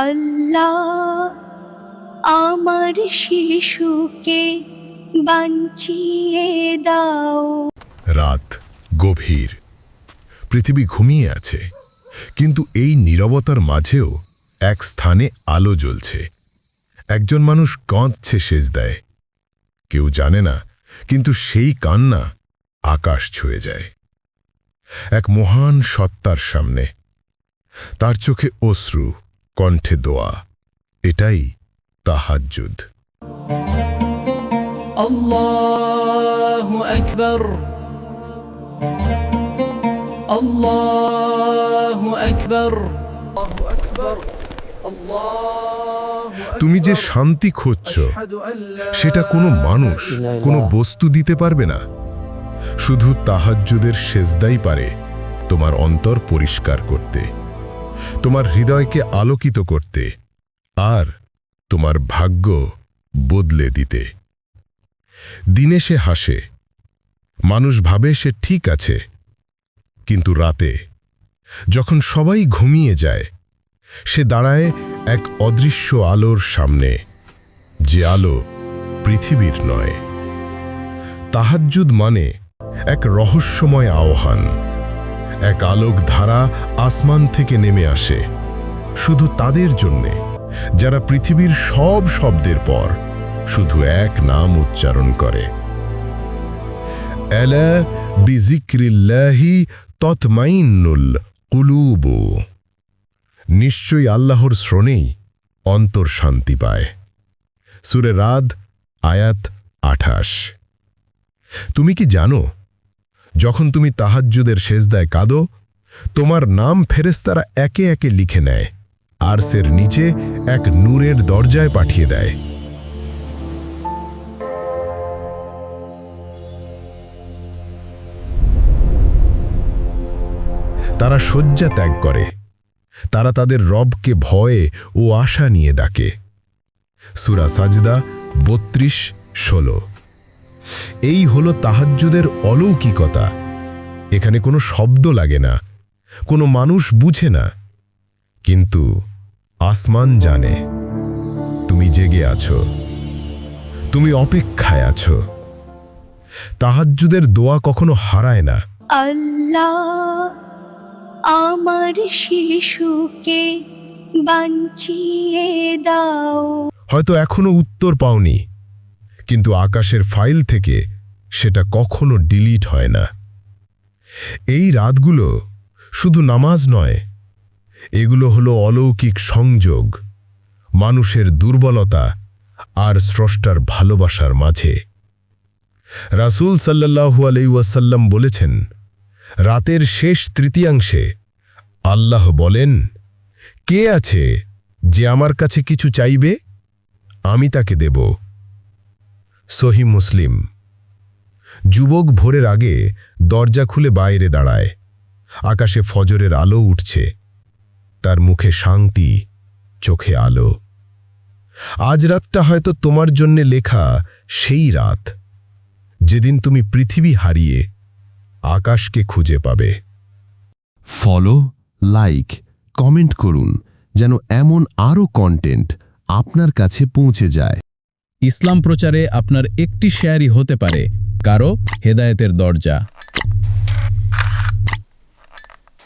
আল্লাহ আমার শিশুকে বাঁচিয়ে দাও। রাত গভীর, পৃথিবী ঘুমিয়ে আছে, কিন্তু এই নীরবতার মাঝেও এক স্থানে আলো জ্বলছে। একজন মানুষ কাঁদছে সেজদায়। কেউ জানে না, কিন্তু সেই কান্না আকাশ ছুঁয়ে যায়। এক মহান সত্তার সামনে, তার চোখে অশ্রু, কণ্ঠে দোয়া। এটাই তাহাজ্জুদ। আল্লাহু আকবার, আল্লাহু আকবার, আল্লাহু আকবার, আল্লাহু আকবার। তুমি যে শান্তি খুঁজছ, সেটা কোনো মানুষ, কোনো বস্তু দিতে পারবে না। শুধু তাহাজ্জুদের সেজদাই পারে তোমার অন্তর পরিষ্কার করতে, তোমার হৃদয়কে আলোকিত করতে, আর তোমার ভাগ্য বদলে দিতে। দিনে সে হাসে, মানুষ ভাবে সে ঠিক আছে, কিন্তু রাতে যখন সবাই ঘুমিয়ে যায়, সে দাঁড়ায় এক অদৃশ্য আলোর সামনে, যে আলো পৃথিবীর নয়। তাহাজ্জুদ মানে এক রহস্যময় আহ্বান, এক আলোক ধারা আসমান থেকে নেমে আসে শুধু তাদের জন্যে, যারা পৃথিবীর সব শব্দের পর শুধু এক নাম উচ্চারণ করে, আলা বিজিক্রিল্লাহি ততমাইন্নুল কুলুব। নিশ্চয়ই আল্লাহর শ্রণেই অন্তর শান্তি পায়। সূরা রাদ আয়াত 28। তুমি কি জানো, যখন তুমি তাহাজ্জুদের সেজদায় কাঁদো, তোমার নাম ফেরেশতারা একে একে লিখে নেয়, আরশের নিচে এক নূরের দরজায় পাঠিয়ে দেয়। তারা শয্যা ত্যাগ করে, তারা তাদের রবকে ভয়ে ও আশা নিয়ে ডাকে। সূরা সাজদা 32-16। এই হলো তাহাজ্জুদের অলৌকিকতা। এখানে কোনো শব্দ লাগে না, কোনো মানুষ বুঝে না, কিন্তু আসমান জানে তুমি জেগে আছো, তুমি অপেক্ষায় আছো। তাহাজ্জুদের দোয়া কখনো হারায় না। আল্লাহ আমার শিশুকে বাঁচিয়ে দাও। হয়তো এখনো উত্তর পাওনি, কিন্তু আকাশের ফাইল থেকে সেটা কখনো ডিলিট হয় না। এই রাতগুলো শুধু নামাজ নয়, এগুলো হলো অলৌকিক সংযোগ, মানুষের দুর্বলতা আর স্রষ্টার ভালোবাসার মাঝে। রাসূল সাল্লাল্লাহু আলাইহি ওয়াসাল্লাম বলেছেন, রাতের শেষ তৃতীয়াংশে আল্লাহ বলেন, কে আছে যে আমার কাছে কিছু চাইবে, আমি তাকে দেব। সহিহ মুসলিম। যুবক ভোরের আগে দরজা খুলে বাইরে দাঁড়ায়, আকাশে ফজরের আলো উঠছে, তার মুখে শান্তি, চোখে আলো। আজ রাতটা হয়তো তোমার জন্যে লেখা সেই রাত, যেদিন তুমি পৃথিবী হারিয়ে আকাশকে খুঁজে পাবে। ফলো, লাইক, কমেন্ট করুন, যেন এমন আরও কন্টেন্ট আপনার কাছে পৌঁছে যায়। ইসলাম প্রচারে আপনার একটি শেয়ারই হতে পারে কারো হেদায়েতের দরজা।